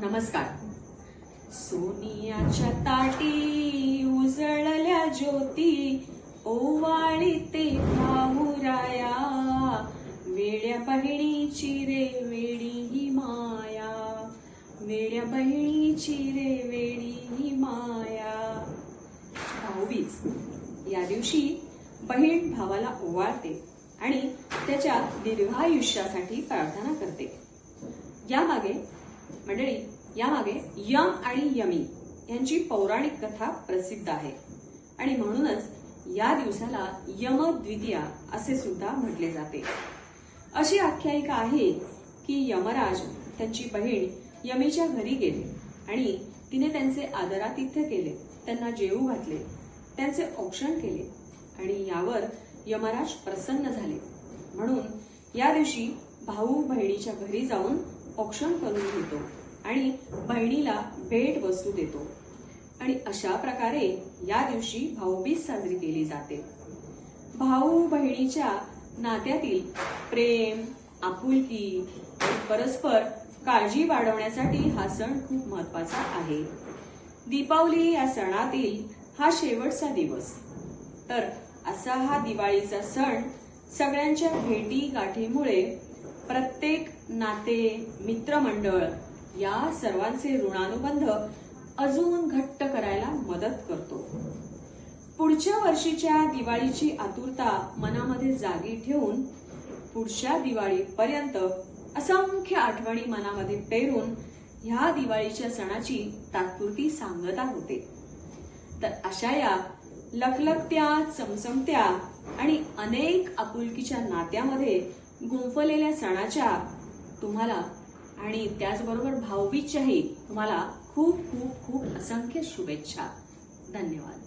नमस्कार. सोनियाच्या ताटी उजळल्या ज्योती ओवाळीते भाऊराया, वेड्या बहिणीची रे वेडी ही माया, वेड्या बहिणीची रे वेडी ही माया. भाऊबीज या दिवशी बहीण भावाला ओवाळते आणि त्याच्या दीर्घायुष्यासाठी प्रार्थना करते. यामागे यम आणि यमी यांची पौराणिक कथा प्रसिद्ध आहे आणि म्हणूनच या दिवसाला यम द्वितीया असे सुद्धा म्हटले जाते. अशी आख्यायिका आहे की यमराज त्यांची बहीण यमीच्या घरी गेले आणि तिने त्यांचे आदरातिथ्य केले, त्यांना जेवू घातले, त्यांचे औक्षण केले आणि यावर यमराज प्रसन्न झाले. म्हणून या दिवशी भाऊ बहिणीच्या घरी जाऊन औक्षण करून घेतो आणि बहिणीला भेट वस्तू देतो आणि अशा प्रकारे या दिवशी भाऊबीज साजरी केली जाते. भाऊ बहिणीच्या नात्यातील प्रेम, आपुलकी आणि परस्पर काळजी वाढवण्यासाठी हा सण खूप महत्वाचा आहे. दीपावली या सणातील हा शेवटचा दिवस. तर असा हा दिवाळीचा सण सगळ्यांच्या भेटी गाठीमुळे प्रत्येक नाते, मित्रमंडळ या सर्वांचे ऋणानुबंध अजून घट्ट करायला मदत करतो. पुढच्या वर्षीच्या दिवाळीची आतुरता मनामध्ये जागी ठेवून पुढच्या दिवाळीपर्यंत असंख्य आठवणी मनामध्ये पेरून ह्या दिवाळीच्या सणाची तात्पुरती सांगता होते. तर अशा या लखलखत्या, चमचमत्या आणि अनेक आपुलकीच्या नात्यामध्ये गुंफलेल्या सणाच्या तुम्हाला आणि त्याचबरोबर भाऊबीजच्याही तुम्हाला खूप खूप खूप असंख्य शुभेच्छा. धन्यवाद.